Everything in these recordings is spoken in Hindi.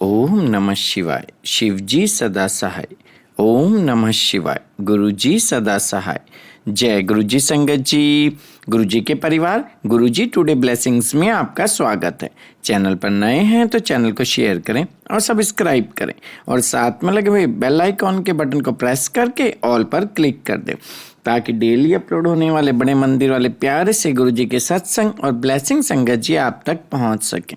ओम नमः शिवाय। शिवजी सदा सहाय। ओम नमः शिवाय। गुरुजी सदा सहाय। जय गुरुजी संगत जी। गुरुजी के परिवार, गुरुजी टुडे ब्लेसिंग्स में आपका स्वागत है। चैनल पर नए हैं तो चैनल को शेयर करें और सब्सक्राइब करें और साथ में लगे हुए बेल आइकॉन के बटन को प्रेस करके ऑल पर क्लिक कर दें ताकि डेली अपलोड होने वाले बड़े मंदिर वाले प्यारे से गुरुजी के सत्संग और ब्लेसिंग संगत जी आप तक पहुंच सकें।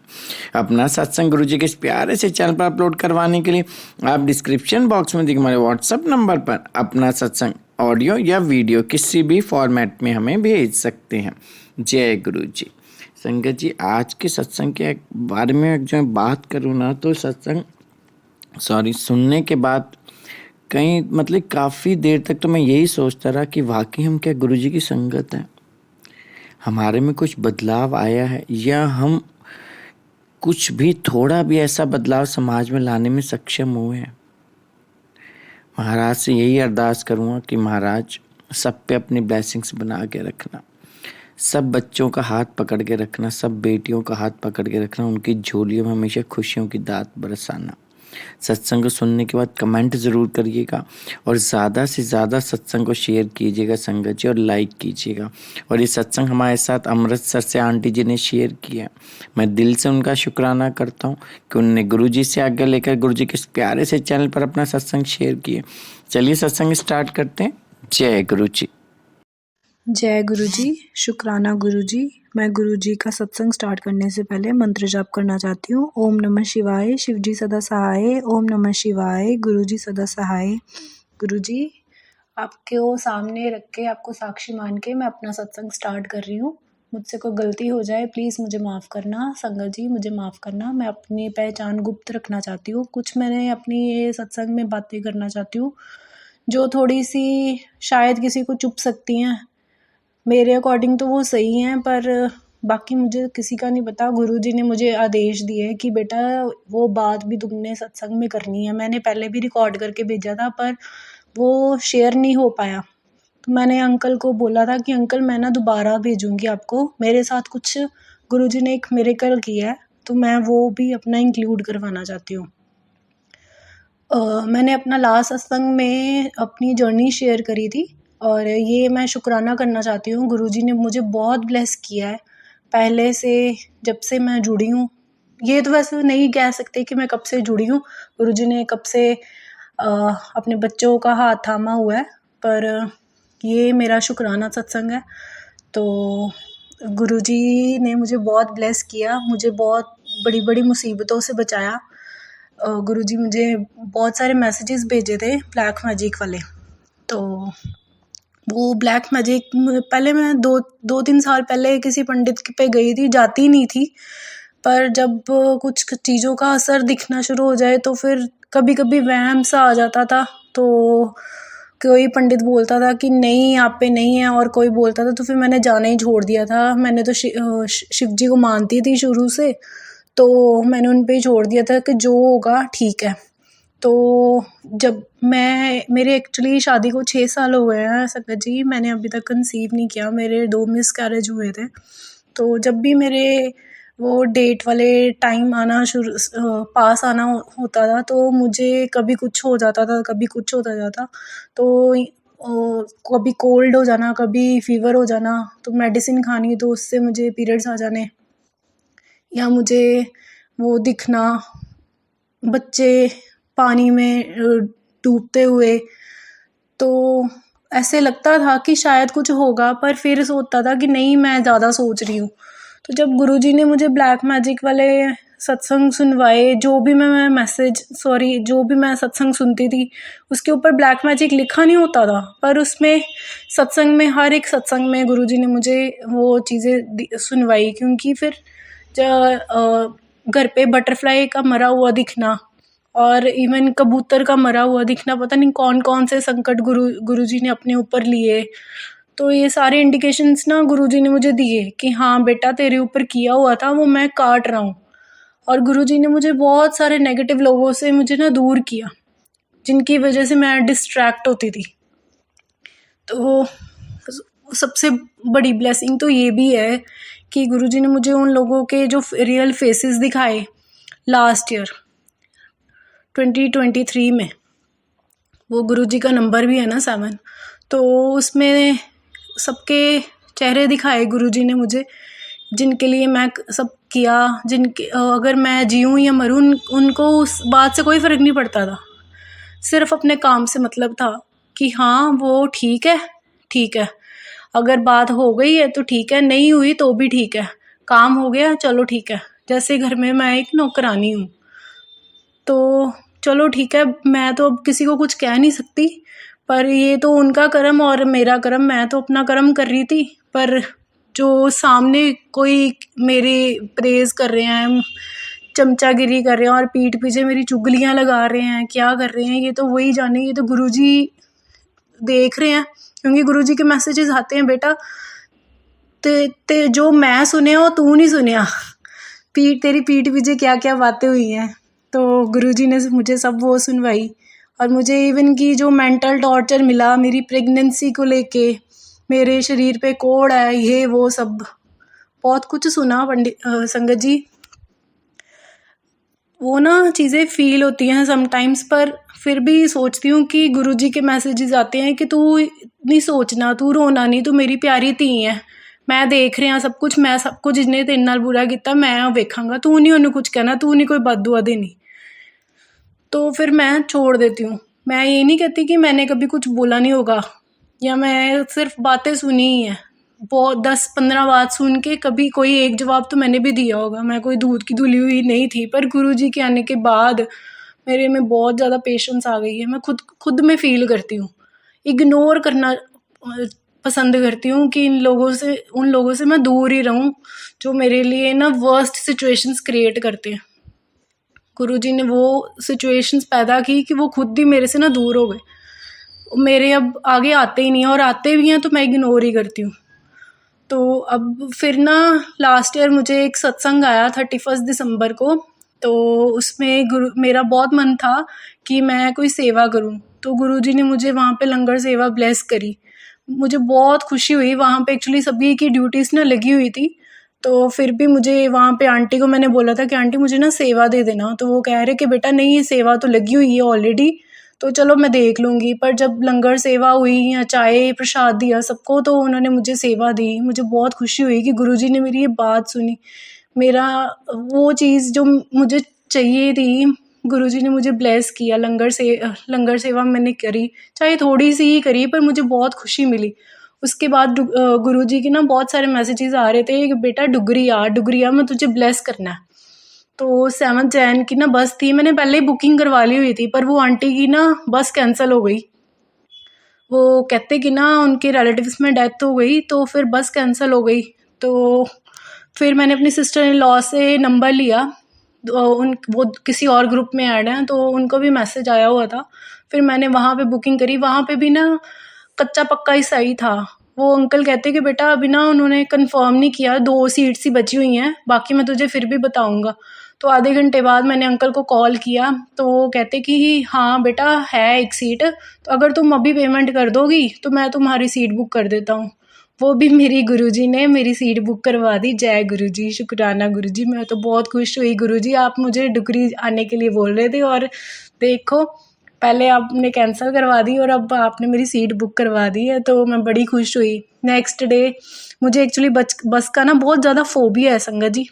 अपना सत्संग गुरुजी के इस प्यारे से चैनल पर अपलोड करवाने के लिए आप डिस्क्रिप्शन बॉक्स में दिए हमारे व्हाट्सएप नंबर पर अपना सत्संग ऑडियो या वीडियो किसी भी फॉर्मेट में हमें भेज सकते हैं। जय गुरुजी। संगत जी, आज के सत्संग के बारे में जो मैं बात करूँ ना तो सुनने के बाद काफ़ी देर तक तो मैं यही सोचता रहा कि वाकई हम क्या गुरुजी की संगत है, हमारे में कुछ बदलाव आया है या हम कुछ भी थोड़ा भी ऐसा बदलाव समाज में लाने में सक्षम हुए हैं। महाराज से यही अरदास करूँगा कि महाराज सब पे अपनी ब्लेसिंग्स बना के रखना, सब बच्चों का हाथ पकड़ के रखना, सब बेटियों का हाथ पकड़ के रखना, उनकी झोलियों में हमेशा खुशियों की दात बरसाना। सत्संग को सुनने के बाद कमेंट ज़रूर करिएगा और ज़्यादा से ज़्यादा सत्संग को शेयर कीजिएगा संगत जी और लाइक कीजिएगा। और ये सत्संग हमारे साथ अमृतसर से आंटी जी ने शेयर किया, मैं दिल से उनका शुक्राना करता हूँ कि उन्होंने गुरुजी से आज्ञा लेकर गुरुजी के इस प्यारे से चैनल पर अपना सत्संग शेयर किया। चलिए सत्संग स्टार्ट करते हैं। जय गुरुजी। जय गुरुजी। शुक्राना गुरुजी। मैं गुरुजी का सत्संग स्टार्ट करने से पहले मंत्र जाप करना चाहती हूँ। ओम नमः शिवाय। शिवजी सदा सहाय। ओम नमः शिवाय। गुरुजी सदा सहाय। गुरुजी, आपको सामने रख के, आपको साक्षी मान के मैं अपना सत्संग स्टार्ट कर रही हूँ। मुझसे कोई गलती हो जाए प्लीज़ मुझे माफ़ करना। संगत जी मुझे माफ़ करना। मैं अपनी पहचान गुप्त रखना चाहती हूँ। कुछ मैंने अपनी ये सत्संग में बातें करना चाहती हूँ जो थोड़ी सी शायद किसी को चुभ सकती हैं। मेरे अकॉर्डिंग तो वो सही हैं, पर बाकी मुझे किसी का नहीं पता। गुरुजी ने मुझे आदेश दिए कि बेटा वो बात भी तुमने सत्संग में करनी है। मैंने पहले भी रिकॉर्ड करके भेजा था पर वो शेयर नहीं हो पाया, तो मैंने अंकल को बोला था कि अंकल मैं ना दोबारा भेजूंगी आपको। मेरे साथ कुछ गुरुजी ने एक मिरेकल किया है तो मैं वो भी अपना इंक्लूड करवाना चाहती हूँ। मैंने अपना लास्ट सत्संग में अपनी जर्नी शेयर करी थी और ये मैं शुक्राना करना चाहती हूँ। गुरुजी ने मुझे बहुत ब्लेस किया है पहले से, जब से मैं जुड़ी हूँ। ये तो वैसे नहीं कह सकते कि मैं कब से जुड़ी हूँ, गुरुजी ने कब से अपने बच्चों का हाथ थामा हुआ है, पर ये मेरा शुक्राना सत्संग है। तो गुरुजी ने मुझे बहुत ब्लेस किया, मुझे बहुत बड़ी बड़ी मुसीबतों से बचाया। गुरुजी मुझे बहुत सारे मैसेजेस भेजे थे ब्लैक मैजिक वाले। तो वो ब्लैक मैजिक पहले मैं दो तीन साल पहले किसी पंडित पे गई थी, जाती नहीं थी, पर जब कुछ चीज़ों का असर दिखना शुरू हो जाए तो फिर कभी कभी वहम सा आ जाता था। तो कोई पंडित बोलता था कि नहीं आप पे नहीं है और कोई बोलता था, तो फिर मैंने जाना ही छोड़ दिया था। मैंने तो शिव जी को मानती थी शुरू से, तो मैंने उन पे ही छोड़ दिया था कि जो होगा ठीक है। तो जब मेरे एक्चुअली शादी को 6 साल हो गए हैं संगत जी, मैंने अभी तक कंसीव नहीं किया। मेरे 2 मिस कैरेज हुए थे। तो जब भी मेरे वो डेट वाले टाइम आना पास आना होता था तो मुझे कभी कुछ हो जाता था, कभी कुछ होता जाता। तो कभी कोल्ड हो जाना, कभी फीवर हो जाना, तो मेडिसिन खानी तो उससे मुझे पीरियड्स आ जाने, या मुझे वो दिखना बच्चे पानी में डूबते हुए। तो ऐसे लगता था कि शायद कुछ होगा, पर फिर सोचता था कि नहीं मैं ज़्यादा सोच रही हूँ। तो जब गुरुजी ने मुझे ब्लैक मैजिक वाले सत्संग सुनवाए, जो भी मैं सत्संग सुनती थी उसके ऊपर ब्लैक मैजिक लिखा नहीं होता था, पर उसमें सत्संग में हर एक सत्संग में गुरुजी ने मुझे वो चीज़ें सुनवाई। क्योंकि फिर घर पे बटरफ्लाई का मरा हुआ दिखना और इवन कबूतर का मरा हुआ दिखना, पता नहीं कौन कौन से संकट गुरुजी ने अपने ऊपर लिए। तो ये सारे इंडिकेशंस ना गुरुजी ने मुझे दिए कि हाँ बेटा तेरे ऊपर किया हुआ था वो मैं काट रहा हूँ। और गुरुजी ने मुझे बहुत सारे नेगेटिव लोगों से मुझे ना दूर किया, जिनकी वजह से मैं डिस्ट्रैक्ट होती थी। तो सबसे बड़ी ब्लेसिंग तो ये भी है कि गुरुजी ने मुझे उन लोगों के जो रियल फेसेस दिखाए लास्ट ईयर, 2023 में। वो गुरुजी का नंबर भी है ना 7, तो उसमें सबके चेहरे दिखाए गुरुजी ने मुझे, जिनके लिए मैं सब किया, जिनके अगर मैं जीऊँ या मरूँ उनको उस बात से कोई फ़र्क नहीं पड़ता था। सिर्फ अपने काम से मतलब था कि हाँ वो ठीक है, ठीक है, अगर बात हो गई है तो ठीक है, नहीं हुई तो भी ठीक है, काम हो गया चलो ठीक है। जैसे घर में मैं एक नौकरानी हूँ, तो चलो ठीक है, मैं तो अब किसी को कुछ कह नहीं सकती, पर ये तो उनका कर्म और मेरा कर्म, मैं तो अपना कर्म कर रही थी। पर जो सामने कोई मेरी प्रेज़ कर रहे हैं, चमचागिरी कर रहे हैं और पीठ पीछे मेरी चुगलियाँ लगा रहे हैं, क्या कर रहे हैं ये तो वही जाने, ये तो गुरुजी देख रहे हैं, क्योंकि गुरुजी के मैसेजेस आते हैं, बेटा ते जो मैं सुने वो तू नहीं सुनिया, तेरी पीठ पीछे क्या क्या बातें हुई हैं। तो गुरुजी ने मुझे सब वो सुनवाई, और मुझे इवन की जो मेंटल टॉर्चर मिला मेरी प्रेगनेंसी को लेके, मेरे शरीर पे कोढ़ है, ये वो सब बहुत कुछ सुना पंडित संगत जी। वो ना चीज़ें फ़ील होती हैं समटाइम्स, पर फिर भी सोचती हूँ कि गुरुजी के मैसेजेस आते हैं कि तू नहीं सोचना, तू रोना नहीं, तू मेरी प्यारी धी है, मैं देख रहा सब कुछ, मैं सब कुछ जिन्हें तेरे नाल बुरा किया मैं वेखांगा, तू नहीं उन्हें कुछ कहना, तू नहीं कोई बददुआ देनी। तो फिर मैं छोड़ देती हूँ। मैं ये नहीं कहती कि मैंने कभी कुछ बोला नहीं होगा, या मैं सिर्फ बातें सुनी ही हैं, बहुत 10-15 बात सुन के कभी कोई एक जवाब तो मैंने भी दिया होगा, मैं कोई दूध की धुली हुई नहीं थी। पर गुरुजी के आने के बाद मेरे में बहुत ज़्यादा पेशेंस आ गई है, मैं खुद में फ़ील करती हूँ, इग्नोर करना पसंद करती हूँ कि उन लोगों से मैं दूर ही रहूँ जो मेरे लिए ना वर्स्ट सिचुएशंस क्रिएट करते हैं। गुरुजी ने वो सिचुएशंस पैदा की कि वो खुद ही मेरे से ना दूर हो गए, मेरे अब आगे आते ही नहीं हैं, और आते भी हैं तो मैं इग्नोर ही करती हूँ। तो अब फिर ना लास्ट ईयर मुझे एक सत्संग आया 31 दिसंबर को, तो उसमें मेरा बहुत मन था कि मैं कोई सेवा करूं, तो गुरुजी ने मुझे वहाँ पे लंगर सेवा ब्लेस करी, मुझे बहुत खुशी हुई। वहाँ पे एक्चुअली सभी की ड्यूटीज़ ना लगी हुई थी, तो फिर भी मुझे वहाँ पे आंटी को मैंने बोला था कि आंटी मुझे ना सेवा दे देना, तो वो कह रहे कि बेटा नहीं, ये सेवा तो लगी हुई है ऑलरेडी, तो चलो मैं देख लूँगी। पर जब लंगर सेवा हुई या चाय प्रसाद दिया सबको, तो उन्होंने मुझे सेवा दी, मुझे बहुत खुशी हुई कि गुरुजी ने मेरी ये बात सुनी, मेरा वो चीज़ जो मुझे चाहिए थी गुरुजी ने मुझे ब्लेस किया। लंगर सेवा मैंने करी, चाहे थोड़ी सी ही करी, पर मुझे बहुत खुशी मिली। उसके बाद गुरुजी के ना बहुत सारे मैसेजेस आ रहे थे कि बेटा डुगरिया में तुझे ब्लेस करना है। तो 7 जैन की ना बस थी, मैंने पहले ही बुकिंग करवा ली हुई थी, पर वो आंटी की ना बस कैंसिल हो गई। वो कहते कि ना उनके रिलेटिव्स में डेथ हो गई, तो फिर बस कैंसिल हो गई। तो फिर मैंने अपनी सिस्टर इन लॉ से नंबर लिया, वो किसी और ग्रुप में ऐड हैं, तो उनको भी मैसेज आया हुआ था। फिर मैंने वहाँ पे बुकिंग करी, वहाँ पे भी ना कच्चा पक्का ही सही था। वो अंकल कहते कि बेटा अभी ना उन्होंने कंफर्म नहीं किया, 2 सीट्स ही बची हुई हैं, बाकी मैं तुझे फिर भी बताऊंगा। तो आधे घंटे बाद मैंने अंकल को कॉल किया, तो वो कहते कि हाँ बेटा है एक सीट, तो अगर तुम अभी पेमेंट कर दोगी तो मैं तुम्हारी सीट बुक कर देता हूँ। वो भी मेरी गुरुजी ने मेरी सीट बुक करवा दी। जय गुरुजी, शुक्राना गुरुजी, मैं तो बहुत खुश हुई। गुरुजी आप मुझे डुगरी आने के लिए बोल रहे थे, और देखो पहले आपने कैंसिल करवा दी और अब आपने मेरी सीट बुक करवा दी है, तो मैं बड़ी खुश हुई। नेक्स्ट डे मुझे एक्चुअली बस का ना बहुत ज़्यादा फोबिया है संगत जी,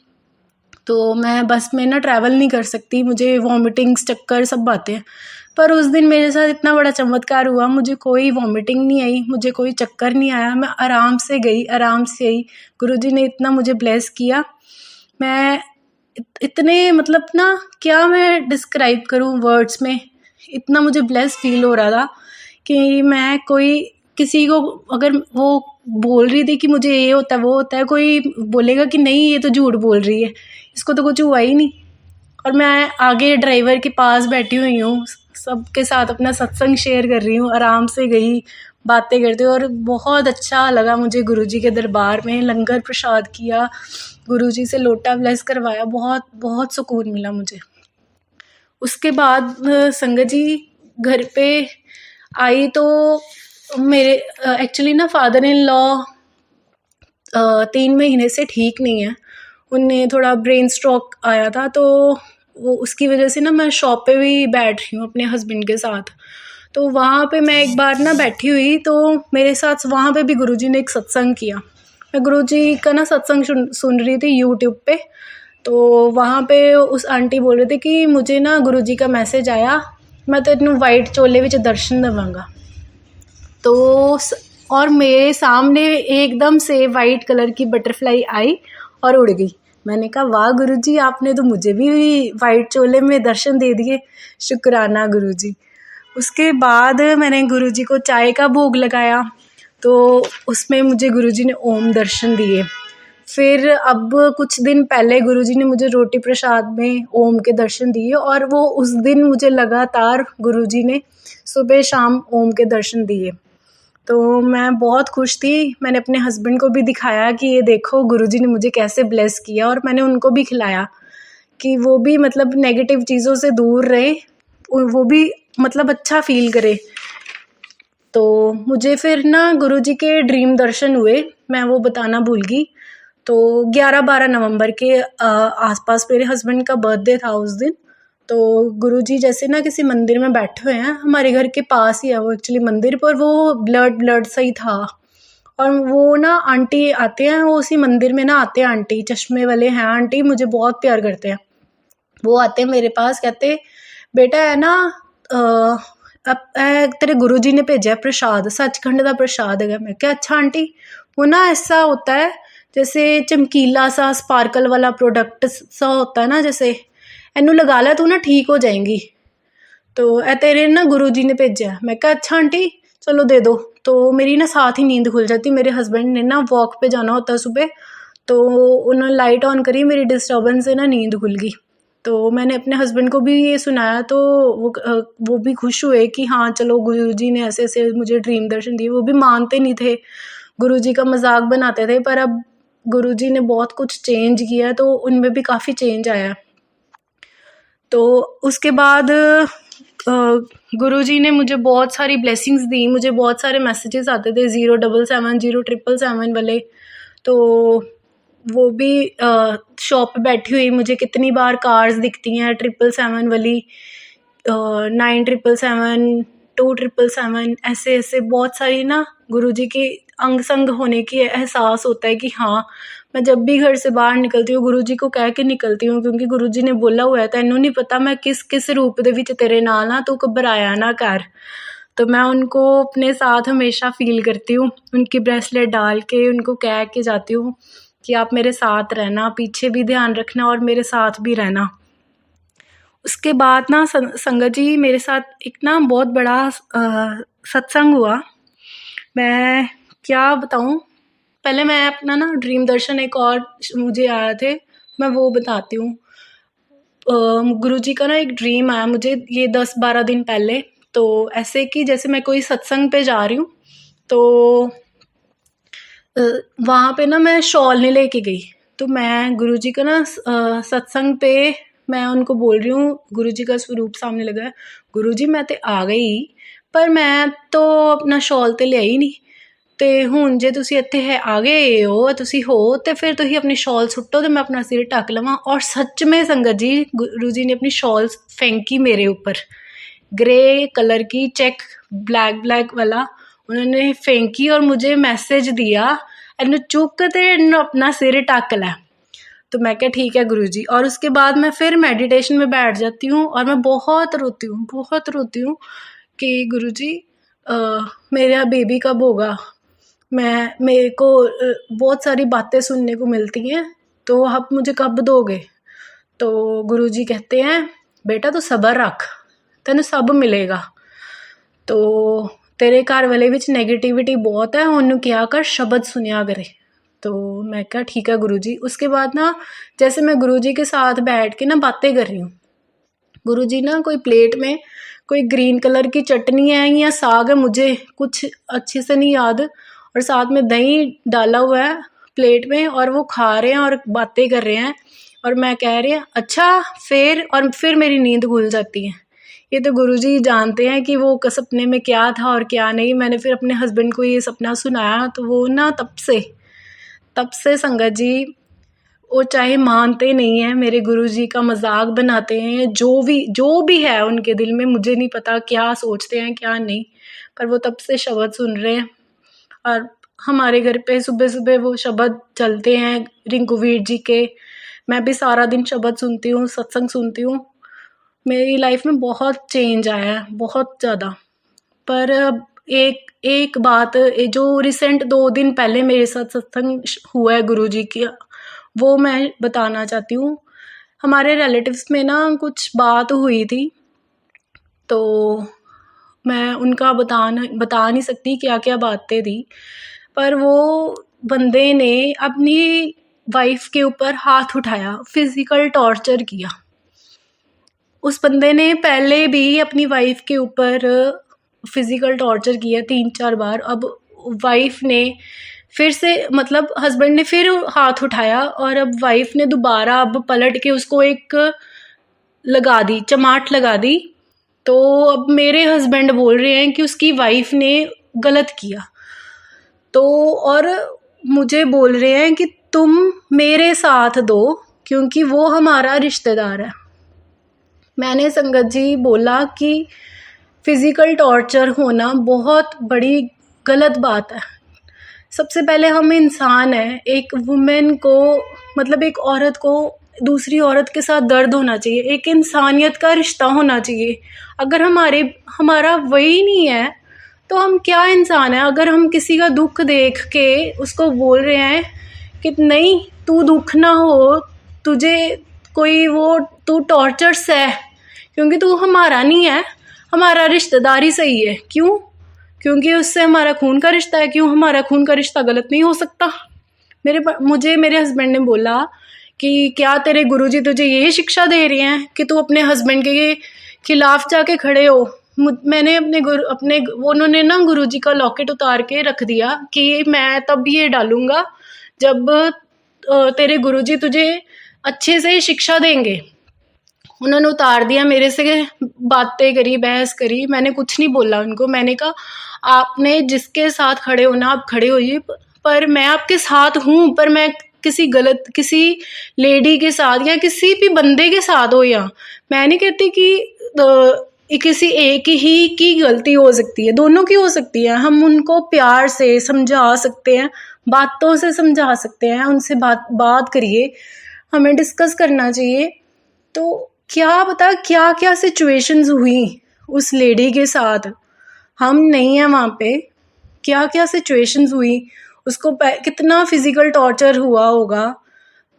तो मैं बस में ना ट्रैवल नहीं कर सकती, मुझे वॉमिटिंग्स चक्कर सब आते हैं। पर उस दिन मेरे साथ इतना बड़ा चमत्कार हुआ, मुझे कोई वॉमिटिंग नहीं आई, मुझे कोई चक्कर नहीं आया, मैं आराम से गई, आराम से आई। गुरुजी ने इतना मुझे ब्लेस किया, मैं इतने मतलब ना क्या मैं डिस्क्राइब करूँ वर्ड्स में, इतना मुझे ब्लेस फील हो रहा था कि मैं कोई किसी को अगर वो बोल रही थी कि मुझे ये होता है वो होता है, कोई बोलेगा कि नहीं ये तो झूठ बोल रही है, इसको तो कुछ हुआ ही नहीं। और मैं आगे ड्राइवर के पास बैठी हुई हूँ, सबके साथ अपना सत्संग शेयर कर रही हूँ, आराम से गई बातें करते, और बहुत अच्छा लगा मुझे गुरुजी के दरबार में। लंगर प्रसाद किया, गुरुजी से लोटा ब्लेस करवाया, बहुत बहुत सुकून मिला मुझे। उसके बाद संगत जी घर पे आई, तो मेरे एक्चुअली ना फादर इन लॉ 3 महीने से ठीक नहीं है, उन्हें थोड़ा ब्रेन स्ट्रोक आया था, तो वो उसकी वजह से ना मैं शॉप पे भी बैठ रही हूँ अपने हस्बैंड के साथ। तो वहाँ पे मैं एक बार ना बैठी हुई, तो मेरे साथ वहाँ पे भी गुरुजी ने एक सत्संग किया। मैं गुरुजी का ना सत्संग सुन रही थी यूट्यूब पे। तो वहाँ पे उस आंटी बोल रहे थे कि मुझे ना गुरुजी का मैसेज आया, मैं तेनू वाइट चोले विच दर्शन देवांगा। तो और मेरे सामने एकदम से वाइट कलर की बटरफ्लाई आई और उड़ गई। मैंने कहा वाह गुरुजी, आपने तो मुझे भी वाइट चोले में दर्शन दे दिए, शुक्राना गुरुजी। उसके बाद मैंने गुरुजी को चाय का भोग लगाया, तो उसमें मुझे गुरुजी ने ओम दर्शन दिए। फिर अब कुछ दिन पहले गुरुजी ने मुझे रोटी प्रसाद में ओम के दर्शन दिए, और वो उस दिन मुझे लगातार गुरुजी ने सुबह शाम ओम के दर्शन दिए। तो मैं बहुत खुश थी। मैंने अपने हस्बैंड को भी दिखाया कि ये देखो गुरुजी ने मुझे कैसे ब्लेस किया, और मैंने उनको भी खिलाया कि वो भी मतलब नेगेटिव चीज़ों से दूर रहे, वो भी मतलब अच्छा फील करे। तो मुझे फिर ना गुरुजी के ड्रीम दर्शन हुए, मैं वो बताना भूल गई। तो 11-12 नवंबर के आसपास मेरे हस्बैंड का बर्थडे था उस दिन। तो गुरुजी जैसे ना किसी मंदिर में बैठे हुए हैं, हमारे घर के पास ही है वो एक्चुअली मंदिर, पर वो ब्लड सा ही था। और वो ना आंटी आते हैं, वो उसी मंदिर में ना आते हैं, आंटी चश्मे वाले हैं, आंटी मुझे बहुत प्यार करते हैं। वो आते हैं मेरे पास, कहते बेटा है ना अब तेरे गुरुजी ने भेजा प्रसाद, सचखंड का प्रसाद है। मैं क्या अच्छा आंटी। वो ना ऐसा होता है जैसे चमकीला सा स्पार्कल वाला प्रोडक्ट सा होता है ना, जैसे एनू लगा ला तू ना ठीक हो जाएंगी। तो ए तेरे ना गुरुजी ने भेजा। मैं कहा अच्छा आंटी चलो दे दो। तो मेरी ना साथ ही नींद खुल जाती। मेरे हस्बैंड ने ना वॉक पे जाना होता है सुबह, तो उन्होंने लाइट ऑन करी, मेरी डिस्टर्बेंस से ना नींद खुल गई। तो मैंने अपने हस्बैंड को भी ये सुनाया, तो वो भी खुश हुए कि हाँ चलो गुरुजी ने ऐसे ऐसे मुझे ड्रीम दर्शन दिए। वो भी मानते नहीं थे, गुरुजी का मजाक बनाते थे, पर अब गुरुजी ने बहुत कुछ चेंज किया, तो उनमें भी काफ़ी चेंज आया। तो उसके बाद गुरुजी ने मुझे बहुत सारी ब्लेसिंग्स दी, मुझे बहुत सारे मैसेजेस आते थे 077 0777 वाले। तो वो भी शॉप पे बैठी हुई मुझे कितनी बार कार्स दिखती हैं 777 वाली, 9777, 2777, ऐसे ऐसे बहुत सारी ना गुरुजी के अंग संग होने की एहसास होता है कि हाँ मैं जब भी घर से बाहर निकलती हूँ गुरुजी को कह के निकलती हूँ, क्योंकि गुरुजी ने बोला हुआ है तैनू नहीं पता मैं किस किस रूप दे विच तेरे नाल ना, तू घबराया ना कर। तो मैं उनको अपने साथ हमेशा फील करती हूँ, उनकी ब्रेसलेट डाल के उनको कह के जाती हूँ कि आप मेरे साथ रहना, पीछे भी ध्यान रखना और मेरे साथ भी रहना। उसके बाद ना संगत जी मेरे साथ एक ना बहुत बड़ा सत्संग हुआ। मैं क्या बताऊँ, पहले मैं अपना ना ड्रीम दर्शन एक और मुझे आया थे, मैं वो बताती हूँ। गुरुजी का ना एक ड्रीम आया मुझे ये 10-12 दिन पहले। तो ऐसे कि जैसे मैं कोई सत्संग पे जा रही हूँ, तो वहाँ पे ना मैं शॉल नहीं लेके गई। तो मैं गुरुजी का ना सत्संग पे मैं उनको बोल रही हूँ, गुरुजी का स्वरूप सामने लगा है, गुरुजी मैं तो आ गई पर मैं तो अपना शॉल तो लिया ही नहीं, तो हुण जे तुसी इत्थे है आ गए हो तुसी हो तो फिर तुसी अपनी शॉल सुट्टो तो मैं अपना सिर ढक लवां। और सच में संगत जी गुरुजी ने अपनी शॉल फेंकी मेरे ऊपर, ग्रे कलर की चेक ब्लैक वाला उन्होंने फेंकी और मुझे मैसेज दिया इन्नू चुक ते इन्नू अपना सिर ढक लै। तो मैं क्या ठीक है गुरुजी। और उसके बाद मैं फिर मेडिटेशन में बैठ जाती हूँ और मैं बहुत रोती हूँ कि गुरुजी मेरा बेबी कब होगा, मेरे को बहुत सारी बातें सुनने को मिलती हैं, तो आप मुझे कब दोगे। तो गुरुजी कहते हैं बेटा तू सब्र रख, तेन सब मिलेगा। तो तेरे घर वाले विच नेगेटिविटी बहुत है, उन्होंने क्या कर शब्द सुनिया करे। तो मैं कहा ठीक है गुरुजी। उसके बाद ना जैसे मैं गुरुजी के साथ बैठ के ना बातें कर रही हूँ, गुरुजी ना कोई प्लेट में कोई ग्रीन कलर की चटनी है या साग है, मुझे कुछ अच्छे से नहीं याद, और साथ में दही डाला हुआ है प्लेट में और वो खा रहे हैं और बातें कर रहे हैं और मैं कह रही हूँ अच्छा फिर मेरी नींद खुल जाती है। ये तो गुरुजी जानते हैं कि वो सपने में क्या था और क्या नहीं। मैंने फिर अपने हस्बैंड को ये सपना सुनाया, तो वो ना तब से संगत जी वो चाहे मानते नहीं हैं, मेरे गुरुजी का मजाक बनाते हैं, जो भी है उनके दिल में, मुझे नहीं पता क्या सोचते हैं क्या नहीं, पर वो तब से शब्द सुन रहे हैं। और हमारे घर पे सुबह सुबह वो शब्द चलते हैं रिंकूवीर जी के। मैं भी सारा दिन शब्द सुनती हूँ, सत्संग सुनती हूँ। मेरी लाइफ में बहुत चेंज आया है, बहुत ज़्यादा। पर एक एक बात जो रिसेंट 2 दिन पहले मेरे साथ सत्संग हुआ है गुरुजी की, वो मैं बताना चाहती हूँ। हमारे रिलेटिव्स में ना कुछ बात हुई थी, तो मैं उनका बता नहीं सकती क्या क्या बातें थी, पर वो बंदे ने अपनी वाइफ के ऊपर हाथ उठाया, फिजिकल टॉर्चर किया। उस बंदे ने पहले भी अपनी वाइफ के ऊपर फिजिकल टॉर्चर किया 3-4 बार। अब वाइफ ने फिर से, मतलब हस्बैंड ने फिर हाथ उठाया, और अब वाइफ ने दोबारा अब पलट के उसको एक लगा दी, चमाट लगा दी। तो अब मेरे हस्बैंड बोल रहे हैं कि उसकी वाइफ ने गलत किया, तो और मुझे बोल रहे हैं कि तुम मेरे साथ दो क्योंकि वो हमारा रिश्तेदार है। मैंने संगत जी बोला कि फिज़िकल टॉर्चर होना बहुत बड़ी गलत बात है। सबसे पहले हम इंसान हैं, एक वुमेन को, मतलब एक औरत को दूसरी औरत के साथ दर्द होना चाहिए, एक इंसानियत का रिश्ता होना चाहिए। अगर हमारा वही नहीं है तो हम क्या इंसान हैं? अगर हम किसी का दुख देख के उसको बोल रहे हैं कि नहीं तू दुख ना हो, तुझे कोई वो तू टॉर्चर सह, क्योंकि तू हमारा नहीं है, हमारा रिश्तेदार ही सही है। क्यों? क्योंकि उससे हमारा खून का रिश्ता है। क्यों हमारा खून का रिश्ता गलत नहीं हो सकता? मुझे मेरे हस्बैंड ने बोला कि क्या तेरे गुरुजी तुझे ये शिक्षा दे रहे हैं कि तू अपने हस्बैंड के खिलाफ जाके खड़े हो? मैंने उन्होंने ना गुरुजी का लॉकेट उतार के रख दिया कि मैं तब ये डालूंगा जब तेरे गुरुजी तुझे अच्छे से शिक्षा देंगे। उन्होंने उतार दिया, मेरे से बातें करी, बहस करी, मैंने कुछ नहीं बोला उनको। मैंने कहा आपने जिसके साथ खड़े होना आप खड़े होइए, पर मैं आपके साथ हूँ, पर मैं किसी लेडी के साथ या किसी भी बंदे के साथ हो, या मैं नहीं कहती कि किसी एक ही की गलती हो सकती है, दोनों की हो सकती है। हम उनको प्यार से समझा सकते हैं, बातों से समझा सकते हैं, उनसे बात करिए, हमें डिस्कस करना चाहिए। तो क्या पता क्या क्या सिचुएशंस हुई उस लेडी के साथ, हम नहीं हैं वहाँ पे, क्या क्या सिचुएशंस हुई, उसको कितना फिजिकल टॉर्चर हुआ होगा।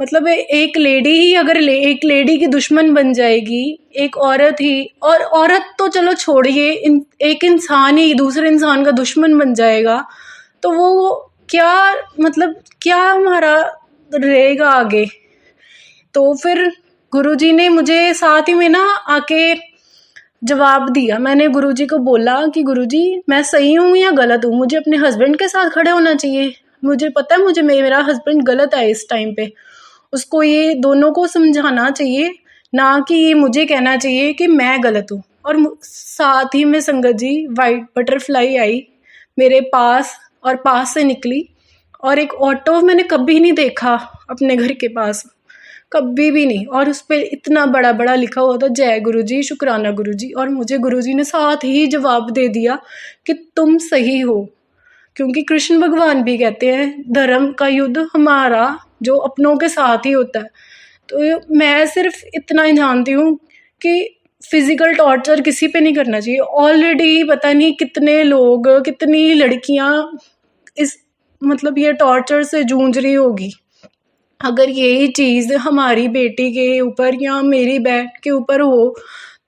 मतलब एक लेडी ही अगर एक लेडी की दुश्मन बन जाएगी, एक औरत ही, और औरत तो चलो छोड़िए, एक इंसान ही दूसरे इंसान का दुश्मन बन जाएगा, तो वो क्या, मतलब क्या हमारा रहेगा आगे। तो फिर गुरुजी ने मुझे साथ ही में ना आके जवाब दिया। मैंने गुरुजी को बोला कि गुरुजी मैं सही हूँ या गलत हूँ? मुझे अपने हस्बैंड के साथ खड़े होना चाहिए। मुझे पता है मेरा हस्बैंड गलत है इस टाइम पे, उसको ये दोनों को समझाना चाहिए, ना कि ये मुझे कहना चाहिए कि मैं गलत हूँ। और साथ ही में संगत जी वाइट बटरफ्लाई आई मेरे पास और पास से निकली, और एक ऑटो मैंने कभी नहीं देखा अपने घर के पास, कभी भी नहीं, और उस पर इतना बड़ा बड़ा लिखा हुआ था जय गुरुजी, शुक्राना गुरुजी। और मुझे गुरुजी ने साथ ही जवाब दे दिया कि तुम सही हो, क्योंकि कृष्ण भगवान भी कहते हैं धर्म का युद्ध हमारा जो अपनों के साथ ही होता है। तो मैं सिर्फ इतना ही जानती हूँ कि फिजिकल टॉर्चर किसी पे नहीं करना चाहिए। ऑलरेडी पता नहीं कितने लोग, कितनी लड़कियां इस मतलब ये टॉर्चर से जूझ रही होगी। अगर यही चीज़ हमारी बेटी के ऊपर या मेरी बहन के ऊपर हो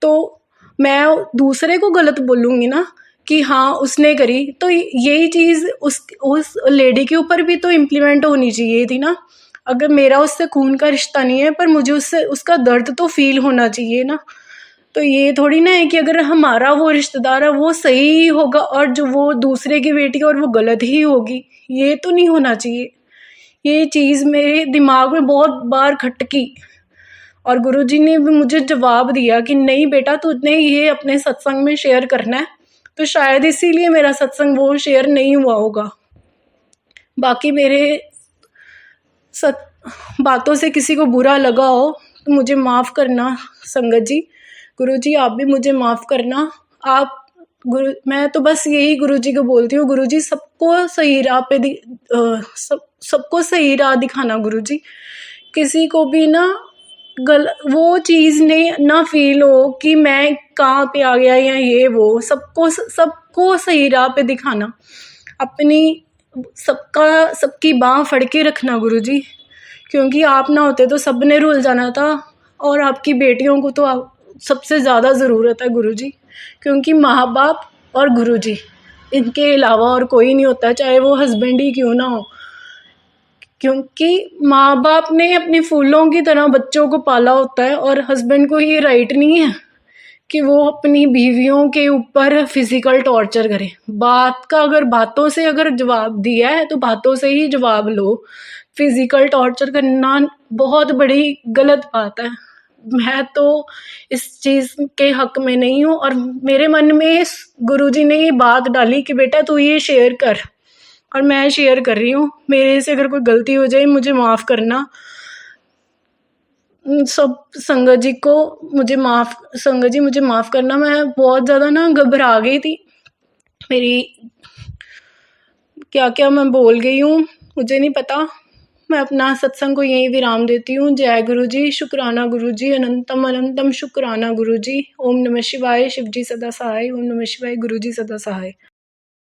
तो मैं दूसरे को गलत बोलूँगी ना कि हाँ उसने करी, तो यही चीज़ उस लेडी के ऊपर भी तो इम्प्लीमेंट होनी चाहिए थी ना। अगर मेरा उससे खून का रिश्ता नहीं है, पर मुझे उससे उसका दर्द तो फील होना चाहिए ना। तो ये थोड़ी ना है कि अगर हमारा वो रिश्तेदार है वो सही होगा और जो वो दूसरे की बेटी और वो गलत ही होगी, ये तो नहीं होना चाहिए। ये चीज़ मेरे दिमाग में बहुत बार खटकी, और गुरुजी ने भी मुझे जवाब दिया कि नहीं बेटा तुझने ये अपने सत्संग में शेयर करना है। तो शायद इसीलिए मेरा सत्संग वो शेयर नहीं हुआ होगा। बाकी मेरे बातों से किसी को बुरा लगा हो तो मुझे माफ़ करना संगत जी। गुरुजी आप भी मुझे माफ़ करना। आप मैं तो बस यही गुरुजी को बोलती हूँ, गुरुजी सबको सही राह पे सबको सही राह दिखाना गुरुजी। किसी को भी ना वो चीज़ नहीं ना फील हो कि मैं कहाँ पे आ गया या ये वो, सबको सही राह पे दिखाना। अपनी सबकी बाँह फड़ के रखना गुरुजी, क्योंकि आप ना होते तो सब ने रुल जाना था। और आपकी बेटियों को तो सबसे ज़्यादा ज़रूरत है गुरुजी, क्योंकि माँ बाप और गुरुजी इनके अलावा और कोई नहीं होता, चाहे वो हस्बैंड ही क्यों ना हो। क्योंकि माँ बाप ने अपने फूलों की तरह बच्चों को पाला होता है, और हस्बैंड को ये राइट नहीं है कि वो अपनी बीवियों के ऊपर फिजिकल टॉर्चर करे। बात का अगर बातों से अगर जवाब दिया है तो बातों से ही जवाब लो। फिजिकल टॉर्चर करना बहुत बड़ी गलत बात है। मैं तो इस चीज़ के हक में नहीं हूँ, और मेरे मन में गुरुजी ने ये बात डाली कि बेटा तू ये शेयर कर, और मैं शेयर कर रही हूँ। मेरे से अगर कोई गलती हो जाए मुझे माफ़ करना। सब संगत जी को संगत जी मुझे माफ़ करना। मैं बहुत ज़्यादा ना घबरा गई थी, मेरी क्या क्या मैं बोल गई हूँ मुझे नहीं पता। मैं अपना सत्संग को यहीं विराम देती हूँ। जय गुरु जी, शुक्राना गुरु जी, अनंतम अनंतम शुक्राना गुरु जी। ओम नमः शिवाय, शिव जी सदा सहाय। ओम नमः शिवाय, गुरु जी सदा सहाय।